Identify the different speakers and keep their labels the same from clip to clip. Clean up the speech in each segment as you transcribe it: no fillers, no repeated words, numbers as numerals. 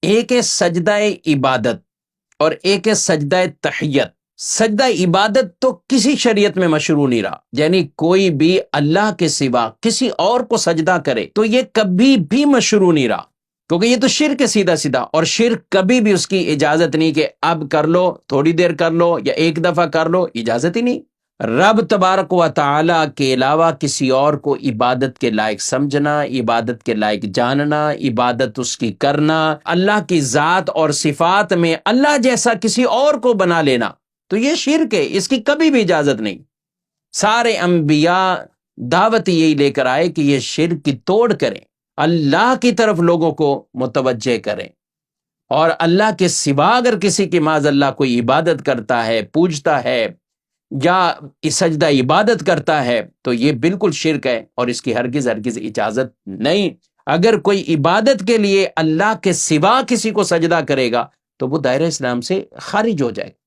Speaker 1: ایک ہے سجدہ عبادت اور ایک ہے سجدہ تحیت۔ سجدہ عبادت تو کسی شریعت میں مشروع نہیں رہا، یعنی کوئی بھی اللہ کے سوا کسی اور کو سجدہ کرے تو یہ کبھی بھی مشروع نہیں رہا، کیونکہ یہ تو شرک ہے سیدھا سیدھا، اور شرک کبھی بھی اس کی اجازت نہیں کہ اب کر لو، تھوڑی دیر کر لو یا ایک دفعہ کر لو، اجازت ہی نہیں۔ رب تبارک و تعالی کے علاوہ کسی اور کو عبادت کے لائق سمجھنا، عبادت کے لائق جاننا، عبادت اس کی کرنا، اللہ کی ذات اور صفات میں اللہ جیسا کسی اور کو بنا لینا تو یہ شرک ہے، اس کی کبھی بھی اجازت نہیں۔ سارے انبیاء دعوت یہی لے کر آئے کہ یہ شرک کی توڑ کریں، اللہ کی طرف لوگوں کو متوجہ کریں، اور اللہ کے سوا اگر کسی کی معاذ اللہ کوئی عبادت کرتا ہے، پوجتا ہے یا سجدہ عبادت کرتا ہے تو یہ بالکل شرک ہے اور اس کی ہرگز ہرگز اجازت نہیں۔ اگر کوئی عبادت کے لیے اللہ کے سوا کسی کو سجدہ کرے گا تو وہ دائرہ اسلام سے خارج ہو جائے گا۔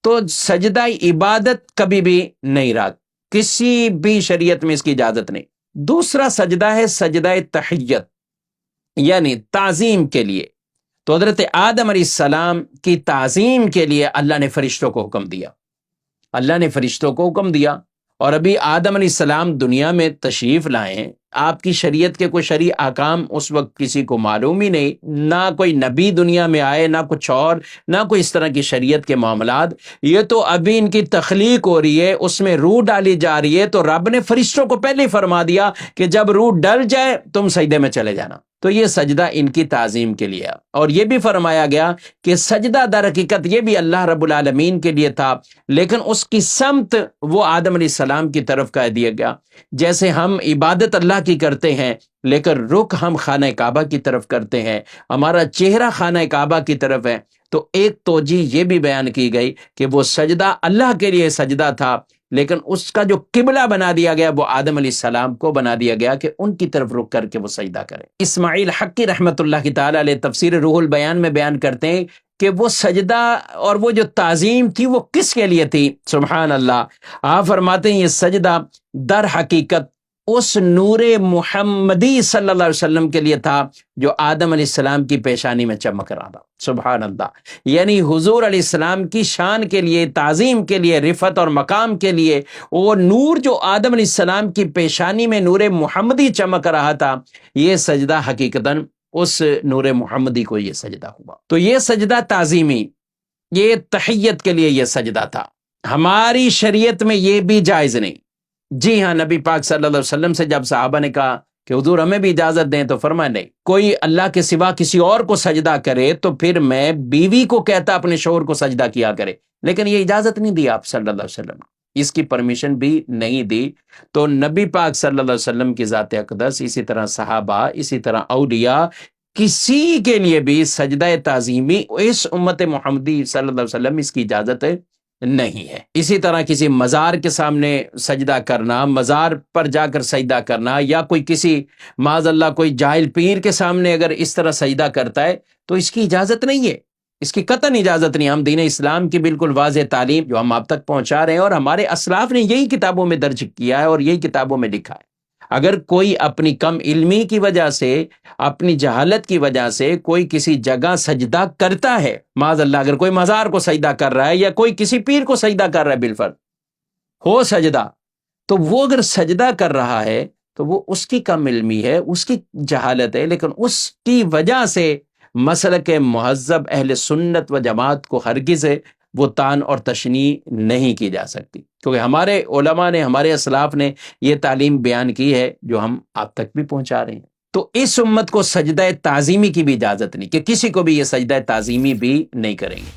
Speaker 1: تو سجدہ عبادت کبھی بھی نہیں رہا، کسی بھی شریعت میں اس کی اجازت نہیں۔ دوسرا سجدہ ہے سجدہ تحیت، یعنی تعظیم کے لیے۔ تو حضرت آدم علیہ السلام کی تعظیم کے لیے اللہ نے فرشتوں کو حکم دیا، اللہ نے فرشتوں کو حکم دیا، اور ابھی آدم علیہ السلام دنیا میں تشریف لائے ہیں، آپ کی شریعت کے کوئی شرعی احکام اس وقت کسی کو معلوم ہی نہیں، نہ کوئی نبی دنیا میں آئے، نہ کچھ اور، نہ کوئی اس طرح کی شریعت کے معاملات، یہ تو ابھی ان کی تخلیق ہو رہی ہے، اس میں روح ڈالی جا رہی ہے، تو رب نے فرشتوں کو پہلے ہی فرما دیا کہ جب روح ڈل جائے تم سجدے میں چلے جانا۔ تو یہ سجدہ ان کی تعظیم کے لیے، اور یہ بھی فرمایا گیا کہ سجدہ در حقیقت یہ بھی اللہ رب العالمین کے لیے تھا، لیکن اس کی سمت وہ آدم علیہ السلام کی طرف کہہ دیا گیا۔ جیسے ہم عبادت اللہ کی کرتے ہیں لیکن رخ ہم خانہ کعبہ کی طرف کرتے ہیں، ہمارا چہرہ خانہ کعبہ کی طرف ہے، تو ایک توجیہ یہ بھی بیان کی گئی کہ وہ سجدہ اللہ کے لیے سجدہ تھا، لیکن اس کا جو قبلہ بنا دیا گیا وہ آدم علیہ السلام کو بنا دیا گیا کہ ان کی طرف رخ کر کے وہ سجدہ کرے۔ اسماعیل حقی رحمت اللہ کی تعالی علیہ تفسیر روح البیان میں بیان کرتے ہیں کہ وہ سجدہ اور وہ جو تعظیم تھی وہ کس کے لیے تھی؟ سبحان اللہ، آپ فرماتے ہیں یہ سجدہ در حقیقت اس نور محمدی صلی اللہ علیہ وسلم کے لیے تھا جو آدم علیہ السلام کی پیشانی میں چمک رہا تھا۔ سبحان اللہ، یعنی حضور علیہ السلام کی شان کے لیے، تعظیم کے لیے، رفعت اور مقام کے لیے وہ نور جو آدم علیہ السلام کی پیشانی میں نور محمدی چمک رہا تھا، یہ سجدہ حقیقتاً اس نور محمدی کو یہ سجدہ ہوا۔ تو یہ سجدہ تعظیمی، یہ تحیت کے لیے یہ سجدہ تھا۔ ہماری شریعت میں یہ بھی جائز نہیں۔ جی ہاں، نبی پاک صلی اللہ علیہ وسلم سے جب صحابہ نے کہا کہ حضور ہمیں بھی اجازت دیں تو فرمایا نہیں، کوئی اللہ کے سوا کسی اور کو سجدہ کرے تو پھر میں بیوی کو کہتا اپنے شوہر کو سجدہ کیا کرے، لیکن یہ اجازت نہیں دی آپ صلی اللہ علیہ وسلم نے، اس کی پرمیشن بھی نہیں دی۔ تو نبی پاک صلی اللہ علیہ وسلم کی ذات اقدس، اسی طرح صحابہ، اسی طرح اولیاء، کسی کے لیے بھی سجدہ تعظیمی اس امت محمدی صلی اللہ علیہ وسلم اس کی اجازت نہیں ہے۔ اسی طرح کسی مزار کے سامنے سجدہ کرنا، مزار پر جا کر سجدہ کرنا، یا کوئی کسی معاذ اللہ کوئی جاہل پیر کے سامنے اگر اس طرح سجدہ کرتا ہے تو اس کی اجازت نہیں ہے، اس کی قطعاً اجازت نہیں۔ ہم دین اسلام کی بالکل واضح تعلیم جو ہم آپ تک پہنچا رہے ہیں، اور ہمارے اسلاف نے یہی کتابوں میں درج کیا ہے اور یہی کتابوں میں لکھا ہے۔ اگر کوئی اپنی کم علمی کی وجہ سے، اپنی جہالت کی وجہ سے کوئی کسی جگہ سجدہ کرتا ہے، معاذ اللہ اگر کوئی مزار کو سجدہ کر رہا ہے یا کوئی کسی پیر کو سجدہ کر رہا ہے، بالفرض ہو سجدہ، تو وہ اگر سجدہ کر رہا ہے تو وہ اس کی کم علمی ہے، اس کی جہالت ہے، لیکن اس کی وجہ سے مسلک مہذب اہل سنت و جماعت کو ہرگز وہ تان اور تشنیع نہیں کی جا سکتی، کیونکہ ہمارے علماء نے، ہمارے اسلاف نے یہ تعلیم بیان کی ہے جو ہم آپ تک بھی پہنچا رہے ہیں۔ تو اس امت کو سجدہ تعظیمی کی بھی اجازت نہیں کہ کسی کو بھی یہ سجدہ تعظیمی بھی نہیں کریں گے۔